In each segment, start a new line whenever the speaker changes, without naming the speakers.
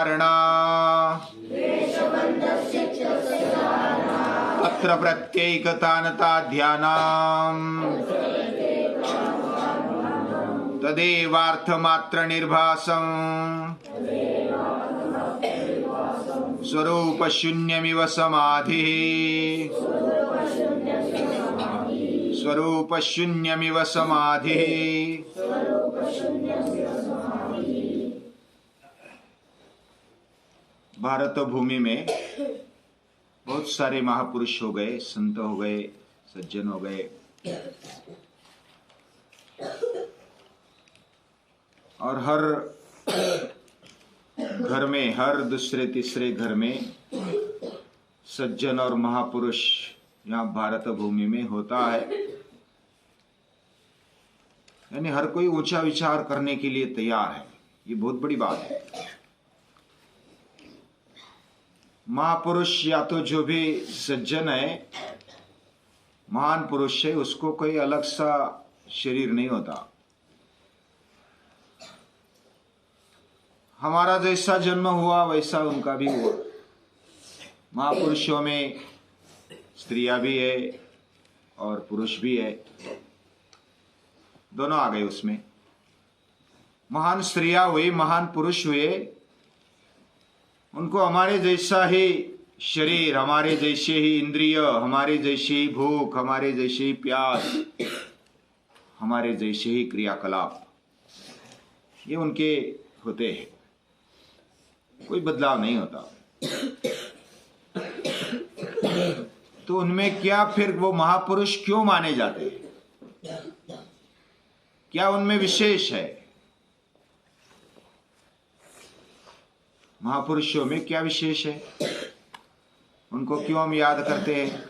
धारणा अत्र प्रत्येकतानता ध्यानम् तदेवार्थमात्र निर्भासम् स्वरूप शून्यमिव समाधिः स्वरूप शून्यमिव समाधिः। भारत भूमि में बहुत सारे महापुरुष हो गए, संत हो गए, सज्जन हो गए, और हर घर में, हर दूसरे तीसरे घर में सज्जन और महापुरुष यहाँ भारत भूमि में होता है। यानी हर कोई ऊंचा विचार करने के लिए तैयार है। ये बहुत बड़ी बात है। महापुरुष या तो जो भी सज्जन है, महान पुरुष है, उसको कोई अलग सा शरीर नहीं होता। हमारा जैसा जन्म हुआ वैसा उनका भी हुआ। महापुरुषों में स्त्रियां भी है और पुरुष भी है, दोनों आ गए उसमें। महान स्त्रियां हुई, महान पुरुष हुए, उनको हमारे जैसा ही शरीर, हमारे जैसे ही इंद्रिय, हमारे जैसे ही भूख, हमारे जैसे ही प्यास, हमारे जैसे ही क्रियाकलाप, ये उनके होते हैं। कोई बदलाव नहीं होता। तो उनमें क्या फिर वो महापुरुष क्यों माने जाते हैं? क्या उनमें विशेष है? महापुरुषों में क्या विशेष है? उनको क्यों हम याद करते हैं?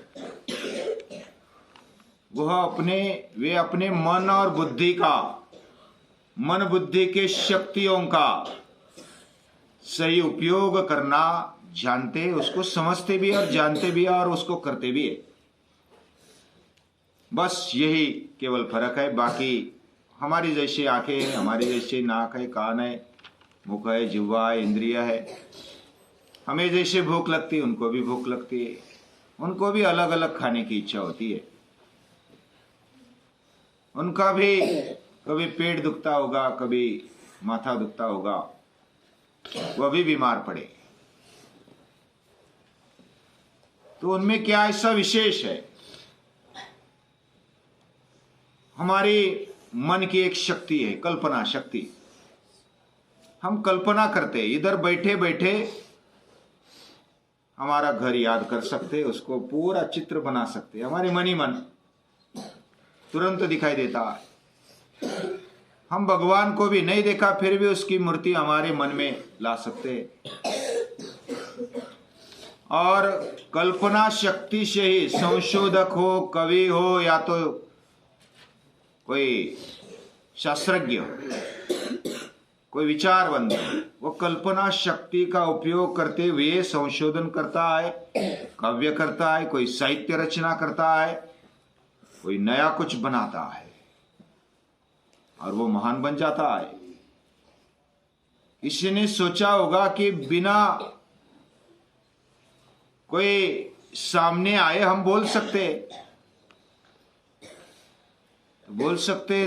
वे अपने मन और बुद्धि का, मन बुद्धि के शक्तियों का सही उपयोग करना जानते, उसको समझते भी और जानते भी और उसको करते भी है। बस यही केवल फर्क है। बाकी हमारी जैसी आंखें हैं, हमारी जैसे नाक है, कान है, मुख है, जिह्वा है, इंद्रिय है। हमें जैसे भूख लगती है उनको भी भूख लगती है, उनको भी अलग अलग खाने की इच्छा होती है। उनका भी कभी पेट दुखता होगा, कभी माथा दुखता होगा, वह भी बीमार पड़े। तो उनमें क्या ऐसा विशेष है? हमारी मन की एक शक्ति है, कल्पना शक्ति। हम कल्पना करते, इधर बैठे बैठे हमारा घर याद कर सकते, उसको पूरा चित्र बना सकते। हमारे मन ही मन तुरंत दिखाई देता है। हम भगवान को भी नहीं देखा फिर भी उसकी मूर्ति हमारे मन में ला सकते हैं। और कल्पना शक्ति से ही संशोधक हो, कवि हो, या तो कोई शास्त्रज्ञ हो, कोई विचारवंत हो, वो कल्पना शक्ति का उपयोग करते हुए संशोधन करता है, काव्य करता है, कोई साहित्य रचना करता है, कोई नया कुछ बनाता है और वो महान बन जाता है। किसी ने सोचा होगा कि बिना कोई सामने आए हम बोल सकते,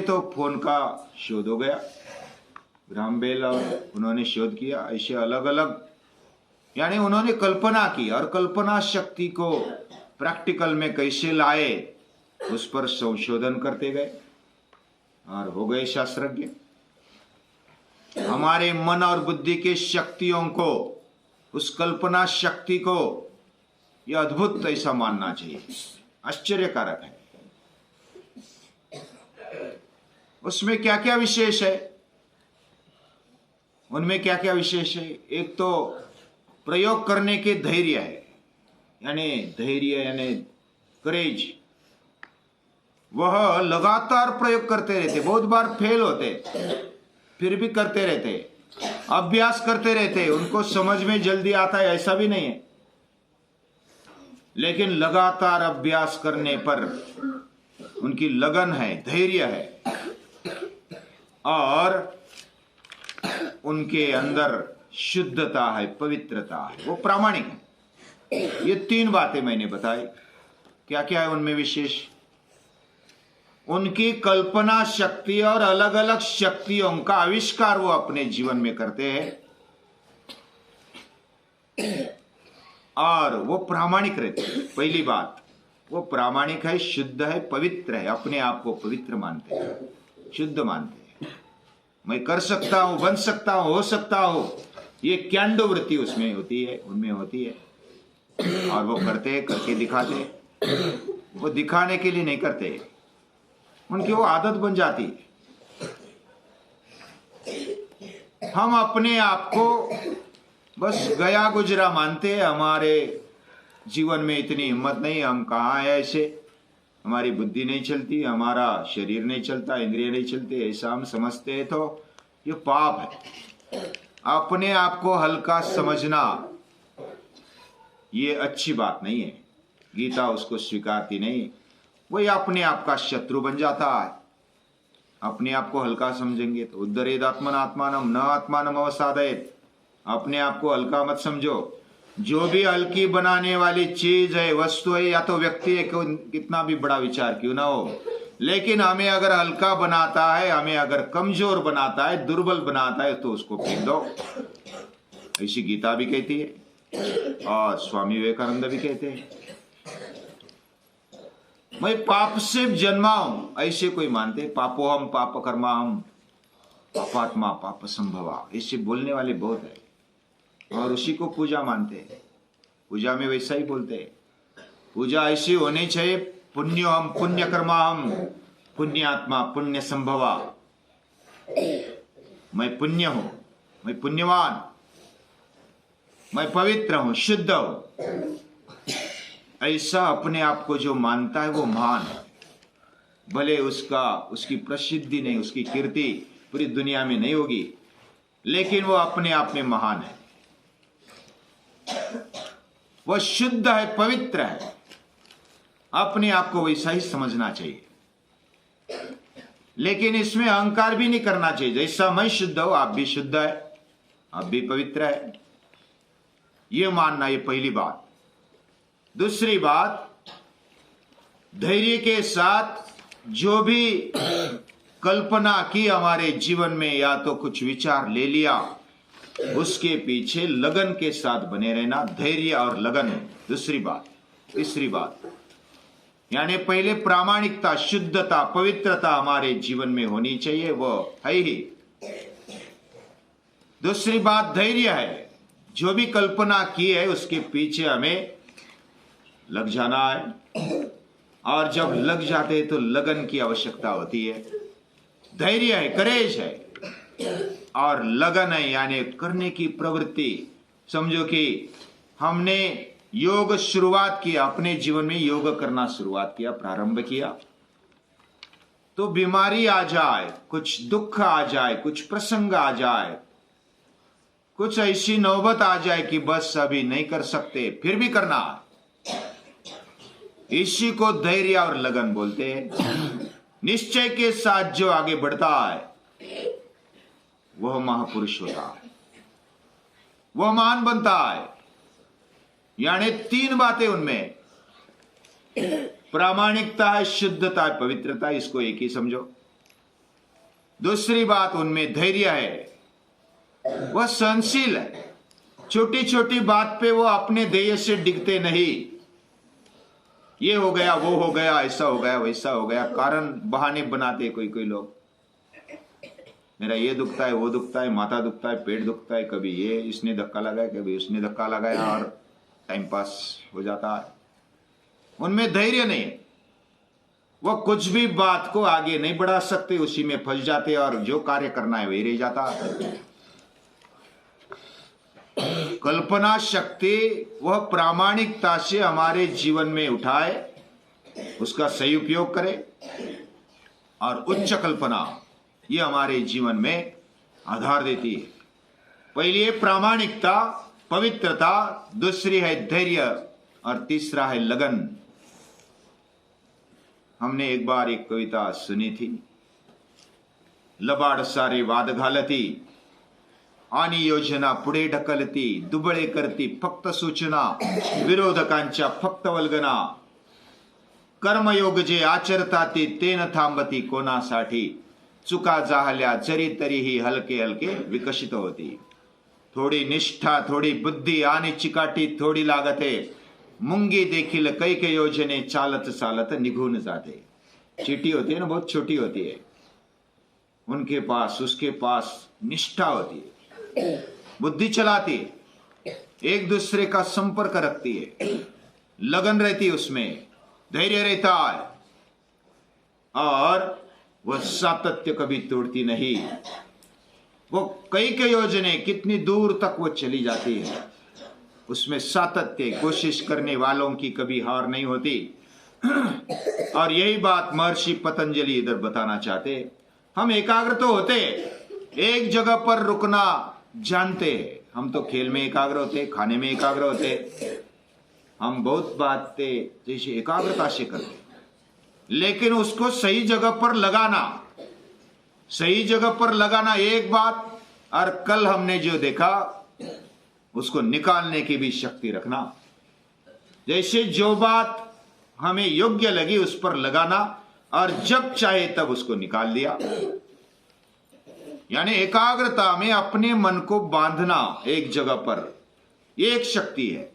तो फोन का शोध हो गया। ग्राहम बेल और उन्होंने शोध किया। ऐसे अलग अलग, यानी उन्होंने कल्पना की और कल्पना शक्ति को प्रैक्टिकल में कैसे लाए उस पर संशोधन करते गए और हो गए शास्त्रज्ञ। हमारे मन और बुद्धि के शक्तियों को, उस कल्पना शक्ति को, यह अद्भुत ऐसा मानना चाहिए, आश्चर्यकारक है। उसमें क्या क्या विशेष है? उनमें क्या क्या विशेष है? एक तो प्रयोग करने के धैर्य है, यानी करेज। वह लगातार प्रयोग करते रहते, बहुत बार फेल होते फिर भी करते रहते, अभ्यास करते रहते। उनको समझ में जल्दी आता है ऐसा भी नहीं है, लेकिन लगातार अभ्यास करने पर उनकी लगन है, धैर्य है और उनके अंदर शुद्धता है, पवित्रता है, वो प्रामाणिक है। ये 3 बातें मैंने बताई। क्या क्या है उनमें विशेष? उनकी कल्पना शक्ति और अलग अलग शक्तियों का आविष्कार वो अपने जीवन में करते हैं, और वो प्रामाणिक रहते हैं। पहली बात, वो प्रामाणिक है, शुद्ध है, पवित्र है, अपने आप को पवित्र मानते हैं, शुद्ध मानते हैं। मैं कर सकता हूं, बन सकता हूं, हो सकता हूं, ये कैंडो वृत्ति उसमें होती है, उनमें होती है, और वो करते हैं, करके दिखाते हैं। वो दिखाने के लिए नहीं करते, उनकी वो आदत बन जाती है। हम अपने आप को बस गया गुजरा मानते हैं, हमारे जीवन में इतनी हिम्मत नहीं, हम कहाँ है ऐसे, हमारी बुद्धि नहीं चलती, हमारा शरीर नहीं चलता, इंद्रिय नहीं चलते, ऐसा हम समझते हैं। तो ये पाप है। अपने आप को हल्का समझना ये अच्छी बात नहीं है। गीता उसको स्वीकारती नहीं। वही अपने आप का शत्रु बन जाता है। अपने आप को हल्का समझेंगे तो उद्धरेद आत्मन आत्मानम न आत्मानम अवसादयेत। अपने आप को हल्का मत समझो। जो भी हल्की बनाने वाली चीज है, वस्तु है, या तो व्यक्ति है, कितना भी बड़ा विचार क्यों ना हो, लेकिन हमें अगर हल्का बनाता है, हमें अगर कमजोर बनाता है, दुर्बल बनाता है, तो उसको फेंक दो। ऐसी गीता भी कहती है और स्वामी विवेकानंद भी कहते हैं। मैं पाप से जन्मा हूं ऐसे कोई मानते, पापो हम पाप कर्मा हम पापात्मा पाप संभवा, ऐसे बोलने वाले बहुत है, और उसी को पूजा मानते हैं। पूजा में वैसा ही बोलते हैं। पूजा ऐसी होनी चाहिए, पुण्यो हम पुण्य कर्मा हम पुण्यात्मा पुण्य संभवा। मैं पुण्य हूं, मैं पुण्यवान, मैं पवित्र हूं, शुद्ध हूं, ऐसा अपने आप को जो मानता है वो महान है। भले उसकी प्रसिद्धि नहीं, उसकी कीर्ति पूरी दुनिया में नहीं होगी, लेकिन वो अपने आप में महान है। वह शुद्ध है, पवित्र है। अपने आप को वैसा ही समझना चाहिए, लेकिन इसमें अहंकार भी नहीं करना चाहिए। जैसा मैं शुद्ध हूं, आप भी शुद्ध है, आप भी पवित्र है, ये मानना, ये पहली बात। दूसरी बात, धैर्य के साथ जो भी कल्पना की हमारे जीवन में, या तो कुछ विचार ले लिया, उसके पीछे लगन के साथ बने रहना, धैर्य और लगन। दूसरी बात। तीसरी बात, यानी पहले प्रामाणिकता, शुद्धता, पवित्रता हमारे जीवन में होनी चाहिए, वो है ही। दूसरी बात धैर्य है। जो भी कल्पना की है उसके पीछे हमें लग जाना है, और जब लग जाते हैं तो लगन की आवश्यकता होती है। धैर्य है, करेज है, और लगन है, यानी करने की प्रवृत्ति। समझो कि हमने योग शुरुआत किया, अपने जीवन में योग करना शुरुआत किया, प्रारंभ किया, तो बीमारी आ जाए, कुछ दुख आ जाए, कुछ प्रसंग आ जाए, कुछ ऐसी नौबत आ जाए कि बस अभी नहीं कर सकते, फिर भी करना, इसी को धैर्य और लगन बोलते हैं। निश्चय के साथ जो आगे बढ़ता है वह महापुरुष होता है, वह महान बनता है। यानी 3 बातें उनमें, प्रामाणिकता है, शुद्धता है, पवित्रता, इसको एक ही समझो। दूसरी बात, उनमें धैर्य है, वह सहनशील है। छोटी छोटी बात पे वो अपने ध्येय से डिगते नहीं। ये हो गया, वो हो गया, ऐसा हो गया, वैसा हो गया, कारण बहाने बनाते कोई कोई लोग। मेरा ये दुखता है, वो दुखता है, माथा दुखता है, पेट दुखता है, कभी ये इसने धक्का लगाया, कभी उसने धक्का लगाया, और टाइम पास हो जाता है। उनमें धैर्य नहीं, वो कुछ भी बात को आगे नहीं बढ़ा सकते, उसी में फंस जाते, और जो कार्य करना है वही रह जाता है। कल्पना शक्ति वह प्रामाणिकता से हमारे जीवन में उठाए, उसका सही उपयोग करे, और उच्च कल्पना ये हमारे जीवन में आधार देती है। पहली है प्रामाणिकता, पवित्रता, दूसरी है धैर्य, और तीसरा है लगन। हमने एक बार एक कविता सुनी थी, लबाड़ सारे वाद घालती, आणि योजना पुढे ढकलती, दुबळे करती फक्त सूचना, विरोधकांच्या फक्त वल्गना. कर्मयोग जे आचरता ते न थांबती कोणासाठी, चुका झाल्या जरी तरीही हलके हलके विकसित होती. थोडी निष्ठा, थोडी बुद्धी आणि चिकाटी थोडी लागते. मुंगी देखील कैक योजने चालत चालत निघून जाते. चीटी होती है ना, बहुत छोटी होती है. उनके पास, उसके पास निष्ठा होती है, बुद्धि चलाती है, एक दूसरे का संपर्क रखती है, लगन रहती है, उसमें धैर्य रहता है और वह सातत्य कभी तोड़ती नहीं. वो कई योजने कितनी दूर तक वो चली जाती है, उसमें सातत्य, कोशिश करने वालों की कभी हार नहीं होती. और यही बात महर्षि पतंजलि इधर बताना चाहते. हम एकाग्र तो होते, एक जगह पर रुकना जानते हैं. हम तो खेल में एकाग्र होते, खाने में एकाग्र होते, हम बहुत बातें जैसे एकाग्रता से करते, लेकिन उसको सही जगह पर लगाना, सही जगह पर लगाना एक बात, और कल हमने जो देखा उसको निकालने की भी शक्ति रखना. जैसे जो बात हमें योग्य लगी उस पर लगाना और जब चाहे तब उसको निकाल दिया. यानी एकाग्रता में अपने मन को बांधना एक जगह पर, ये एक शक्ति है,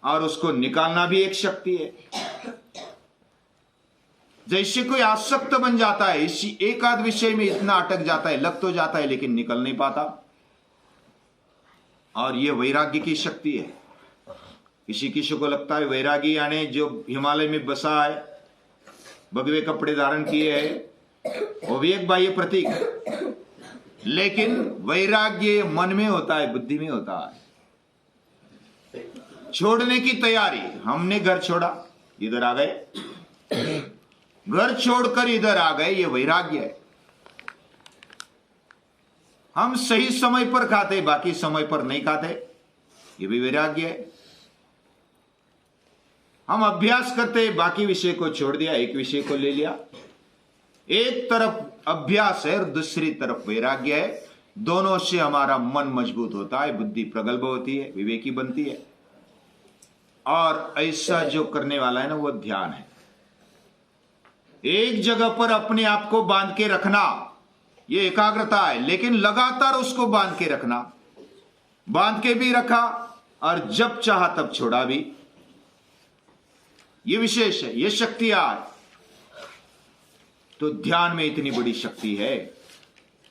और उसको निकालना भी एक शक्ति है. जैसे कोई आसक्त बन जाता है, इसी एक आध विषय में इतना अटक जाता है, लग तो जाता है लेकिन निकल नहीं पाता. और ये वैराग्य की शक्ति है. किसी को लगता है वैरागी यानी जो हिमालय में बसा है, भगवे कपड़े धारण किए है, वो भी एक बाह्य प्रतीक है, लेकिन वैराग्य मन में होता है, बुद्धि में होता है. छोड़ने की तैयारी, हमने घर छोड़ा, इधर आ गए, घर छोड़कर इधर आ गए, ये वैराग्य है. हम सही समय पर खाते, बाकी समय पर नहीं खाते, ये भी वैराग्य है. हम अभ्यास करते, बाकी विषय को छोड़ दिया, एक विषय को ले लिया. एक तरफ अभ्यास है और दूसरी तरफ वैराग्य है. दोनों से हमारा मन मजबूत होता है, बुद्धि प्रगल्भ होती है, विवेकी बनती है. और ऐसा जो करने वाला है ना, वो ध्यान है. एक जगह पर अपने आप को बांध के रखना, ये एकाग्रता है, लेकिन लगातार उसको बांध के रखना, बांध के भी रखा और जब चाहा तब छोड़ा भी, ये विशेष है, ये शक्तियां है. तो ध्यान में इतनी बड़ी शक्ति है.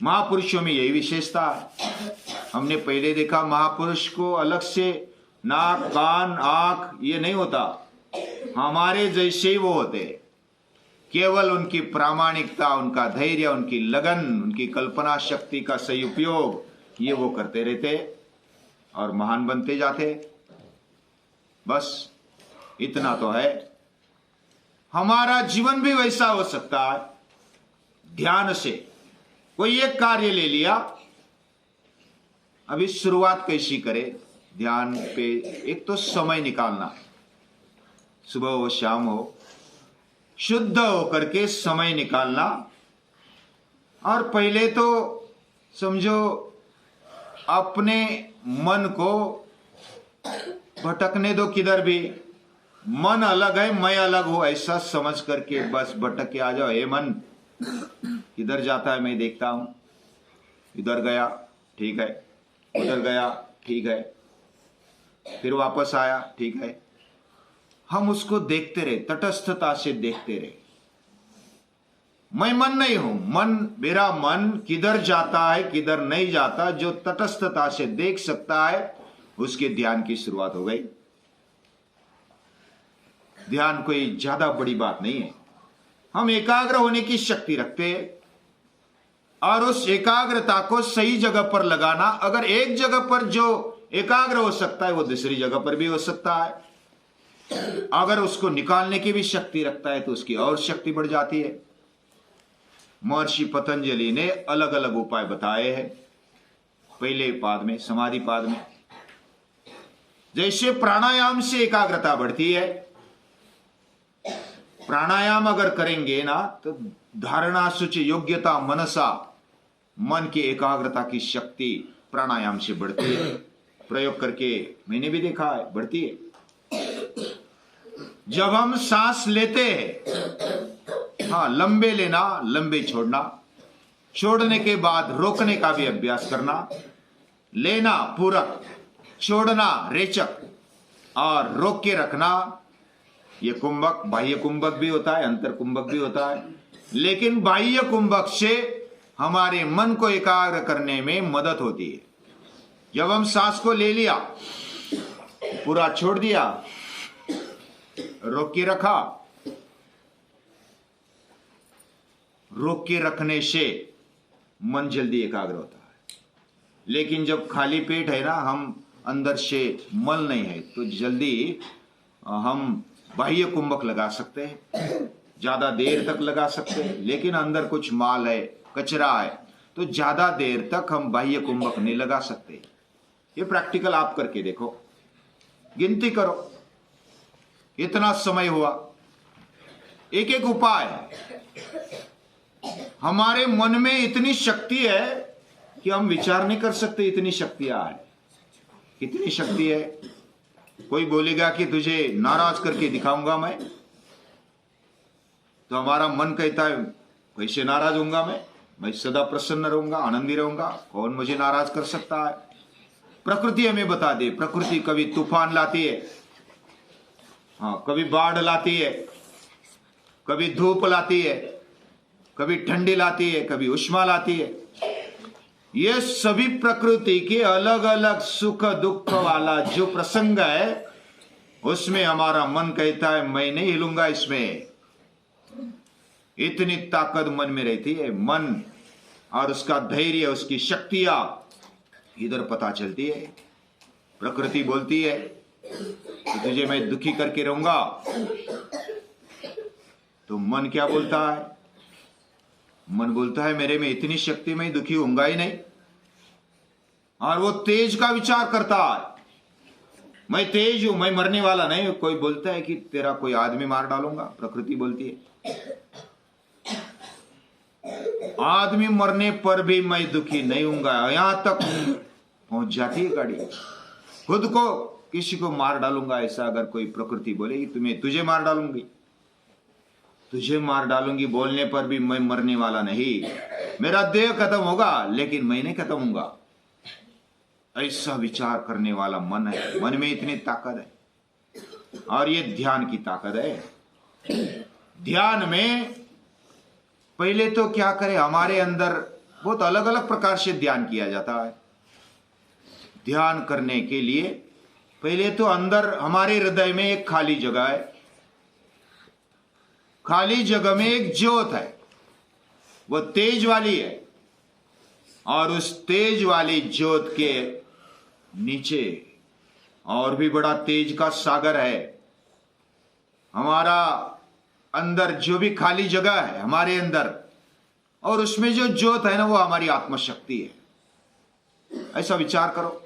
महापुरुषों में यही विशेषता है. हमने पहले देखा महापुरुष को अलग से नाक, कान, आंख ये नहीं होता, हमारे जैसे ही वो होते. केवल उनकी प्रामाणिकता, उनका धैर्य, उनकी लगन, उनकी कल्पना शक्ति का सही उपयोग, ये वो करते रहते और महान बनते जाते. बस इतना तो है. हमारा जीवन भी वैसा हो सकता है. ध्यान से कोई एक कार्य ले लिया, अभी शुरुआत कैसी करे ध्यान पे. एक तो समय निकालना, सुबह हो शाम हो, शुद्ध होकर के समय निकालना. और पहले तो समझो अपने मन को भटकने दो, किधर भी. मन अलग है, मैं अलग हूं, ऐसा समझ करके बस भटक के आ जाओ. हे मन, किधर जाता है मैं देखता हूं. इधर गया ठीक है, उधर गया ठीक है, फिर वापस आया ठीक है. हम उसको देखते रहे, तटस्थता से देखते रहे. मैं मन नहीं हूं, मेरा मन किधर जाता है किधर नहीं जाता, जो तटस्थता से देख सकता है, उसके ध्यान की शुरुआत हो गई. ध्यान कोई ज्यादा बड़ी बात नहीं है. हम एकाग्र होने की शक्ति रखते हैं और उस एकाग्रता को सही जगह पर लगाना. अगर एक जगह पर जो एकाग्र हो सकता है वो दूसरी जगह पर भी हो सकता है. अगर उसको निकालने की भी शक्ति रखता है तो उसकी और शक्ति बढ़ जाती है. महर्षि पतंजलि ने अलग अलग उपाय बताए हैं. पहले पाद में, समाधि पाद में, जैसे प्राणायाम से एकाग्रता बढ़ती है. प्राणायाम अगर करेंगे ना तो धारणा, शुचि, योग्यता, मनसा, मन की एकाग्रता की शक्ति प्राणायाम से बढ़ती है। प्रयोग करके मैंने भी देखा है, बढ़ती है। जब हम सांस लेते हैं, हाँ, लंबे लेना, लंबे छोड़ना, छोड़ने के बाद रोकने का भी अभ्यास करना, लेना पूरक, छोड़ना रेचक और रोक के रखना। ये कुंभक, बाह्य कुंभक भी होता है, अंतर कुंभक भी होता है, लेकिन बाह्य कुंभक से हमारे मन को एकाग्र करने में मदद होती है। जब हम सांस को ले लिया, पूरा छोड़ दिया, रोक के रखा, रोक के रखने से मन जल्दी एकाग्र होता है। लेकिन जब खाली पेट है ना, हम अंदर से मल नहीं है, तो जल्दी हम बाह्य कुंभक लगा सकते हैं, ज्यादा देर तक लगा सकते हैं। लेकिन अंदर कुछ माल है, कचरा है, तो ज्यादा देर तक हम बाह्य कुंभक नहीं लगा सकते। ये प्रैक्टिकल आप करके देखो, गिनती करो इतना समय हुआ। एक एक उपाय। हमारे मन में इतनी शक्ति है कि हम विचार नहीं कर सकते, इतनी शक्तियां है। कितनी शक्ति है। कोई बोलेगा कि तुझे नाराज करके दिखाऊंगा मैं, तो हमारा मन कहता है कैसे नाराज होऊंगा मैं सदा प्रसन्न रहूंगा, आनंदी रहूंगा, कौन मुझे नाराज कर सकता है। प्रकृति हमें बता दे, प्रकृति कभी तूफान लाती है, हाँ, कभी बाढ़ लाती है, कभी धूप लाती है, कभी ठंडी लाती है, कभी उष्मा लाती है। ये सभी प्रकृति के अलग अलग सुख दुख वाला जो प्रसंग है, उसमें हमारा मन कहता है मैं नहीं हिलूंगा इसमें। इतनी ताकत मन में रहती है। मन और उसका धैर्य, उसकी शक्तियां इधर पता चलती है। प्रकृति बोलती है तो तुझे मैं दुखी करके रहूंगा, तो मन क्या बोलता है? मन बोलता है मेरे में इतनी शक्ति, मैं दुखी होऊंगा ही नहीं। और वो तेज का विचार करता है, मैं तेज हूं, मैं मरने वाला नहीं। कोई बोलता है कि तेरा कोई आदमी मार डालूंगा, प्रकृति बोलती है आदमी मरने पर भी मैं दुखी नहीं हूंगा। यहां तक पहुंच जाती है गाड़ी। खुद को किसी को मार डालूंगा, ऐसा अगर कोई प्रकृति बोलेगी तुम्हें, तुझे मार डालूंगी, तुझे मार डालूंगी बोलने पर भी मैं मरने वाला नहीं। मेरा देह खत्म होगा लेकिन मैं नहीं खत्म होऊंगा। ऐसा विचार करने वाला मन है। मन में इतनी ताकत है। और ये ध्यान की ताकत है। ध्यान में पहले तो क्या करें, हमारे अंदर बहुत अलग अलग प्रकार से ध्यान किया जाता है। ध्यान करने के लिए पहले तो अंदर हमारे हृदय में एक खाली जगह है। खाली जगह में एक ज्योत है, वो तेज वाली है। और उस तेज वाली ज्योत के नीचे और भी बड़ा तेज का सागर है। हमारा अंदर जो भी खाली जगह है हमारे अंदर, और उसमें जो ज्योत है ना, वो हमारी आत्मशक्ति है। ऐसा विचार करो।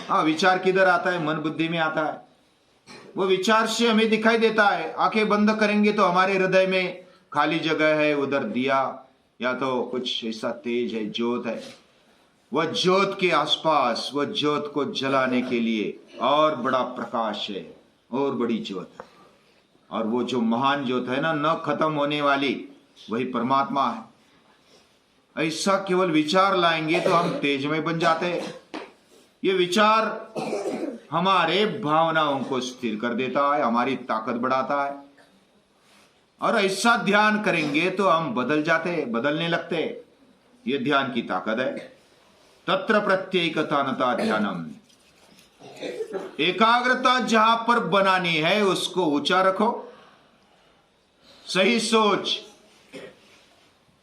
हाँ, विचार किधर आता है? मन बुद्धि में आता है। वो विचार से हमें दिखाई देता है। आंखें बंद करेंगे तो हमारे हृदय में खाली जगह है, उधर दिया या तो कुछ ऐसा तेज है, ज्योत है। वह ज्योत के आसपास, वह ज्योत को जलाने के लिए और बड़ा प्रकाश है, और बड़ी ज्योत है। और वो जो महान ज्योत है ना, न खत्म होने वाली, वही परमात्मा है। ऐसा केवल विचार लाएंगे तो हम तेजमय बन जाते हैं। ये विचार हमारे भावनाओं को स्थिर कर देता है, हमारी ताकत बढ़ाता है। और ऐसा ध्यान करेंगे तो हम बदल जाते हैं, बदलने लगते हैं। ये ध्यान की ताकत है। तत्र प्रत्येकतानता ध्यानम। एकाग्रता जहां पर बनानी है उसको ऊंचा रखो, सही सोच,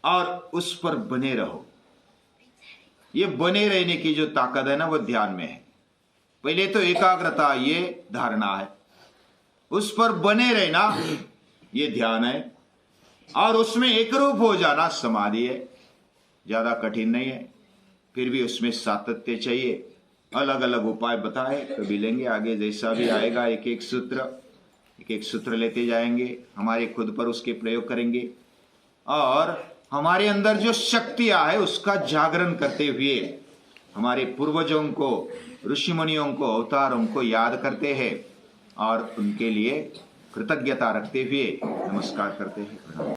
और उस पर बने रहो। ये बने रहने की जो ताकत है ना, वो ध्यान में है। पहले तो एकाग्रता, ये धारणा है, उस पर बने रहना ये ध्यान है, और उसमें एक रूप हो जाना समाधि है। ज्यादा कठिन नहीं है, फिर भी उसमें सातत्य चाहिए। अलग अलग उपाय बताए, कभी लेंगे आगे, जैसा भी आएगा एक एक सूत्र लेते जाएंगे, हमारे खुद पर उसके प्रयोग करेंगे। और हमारे अंदर जो शक्तियां है उसका जागरण करते हुए हमारे पूर्वजों को, ऋषि मुनियों को, अवतारों को याद करते हैं और उनके लिए कृतज्ञता रखते हुए नमस्कार करते हैं।